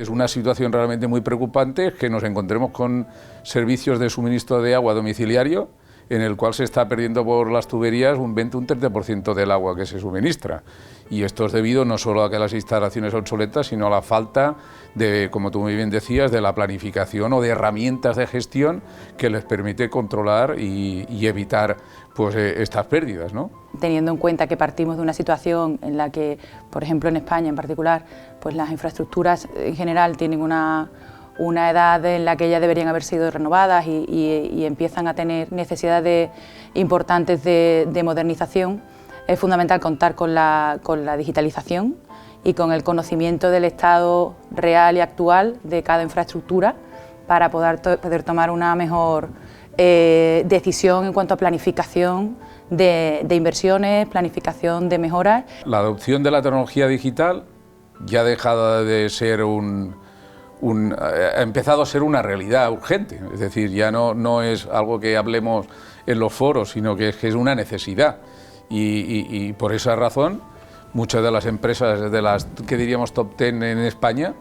Es una situación realmente muy preocupante que nos encontremos con servicios de suministro de agua domiciliario en el cual se está perdiendo por las tuberías un 20 o un 30% del agua que se suministra. Y esto es debido no solo a que las instalaciones son obsoletas, sino a la falta de, como tú muy bien decías, de la planificación o de herramientas de gestión que les permite controlar y evitar pues, estas pérdidas, ¿no? Teniendo en cuenta que partimos de una situación en la que, por ejemplo en España en particular, pues las infraestructuras en general tienen una edad en la que ya deberían haber sido renovadas y empiezan a tener necesidades importantes de modernización, es fundamental contar con la digitalización y con el conocimiento del estado real y actual de cada infraestructura para poder tomar una mejor decisión en cuanto a planificación de inversiones, planificación de mejoras. La adopción de la tecnología digital ya ha dejado de ser ha empezado a ser una realidad urgente, es decir, ya no es algo que hablemos en los foros, sino que es una necesidad y por esa razón muchas de las empresas de las que diríamos top 10 en España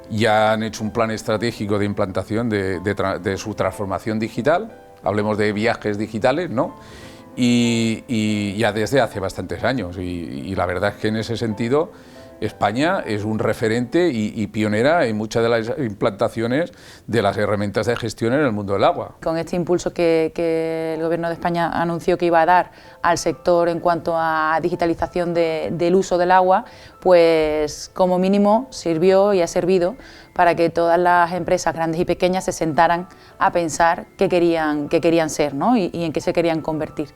ya han hecho un plan estratégico de implantación de su transformación digital, hablemos de viajes digitales, ¿no? Y ya desde hace bastantes años y la verdad es que en ese sentido España es un referente y pionera en muchas de las implantaciones de las herramientas de gestión en el mundo del agua. Con este impulso que el Gobierno de España anunció que iba a dar al sector en cuanto a digitalización del uso del agua, pues como mínimo sirvió y ha servido para que todas las empresas grandes y pequeñas se sentaran a pensar qué querían ser, ¿no? y en qué se querían convertir.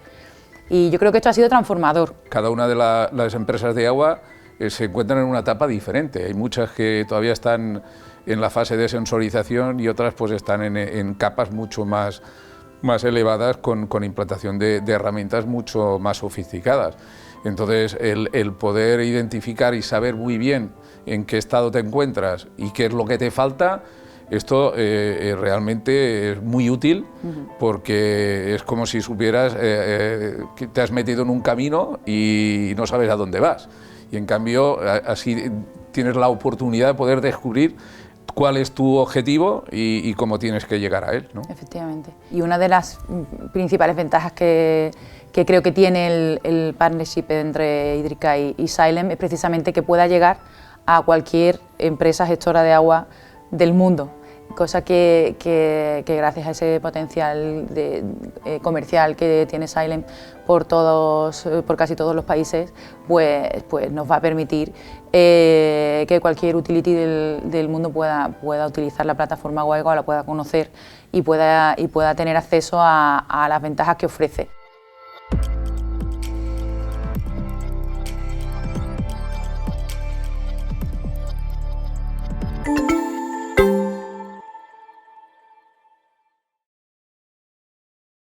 Y yo creo que esto ha sido transformador. Cada una de las empresas de agua se encuentran en una etapa diferente. Hay muchas que todavía están en la fase de sensorización y otras pues están en capas mucho más elevadas con implantación de herramientas mucho más sofisticadas. Entonces el poder identificar y saber muy bien en qué estado te encuentras y qué es lo que te falta, esto realmente es muy útil porque es como si supieras que te has metido en un camino y no sabes a dónde vas. Y en cambio, así tienes la oportunidad de poder descubrir cuál es tu objetivo y cómo tienes que llegar a él, ¿no? Efectivamente. Y una de las principales ventajas que creo que tiene el partnership entre Hidrica y Xylem es precisamente que pueda llegar a cualquier empresa gestora de agua del mundo, cosa que gracias a ese potencial comercial que tiene Xylem por casi todos los países, pues nos va a permitir que cualquier utility del mundo pueda utilizar la plataforma Goigo, la pueda conocer y pueda tener acceso a las ventajas que ofrece.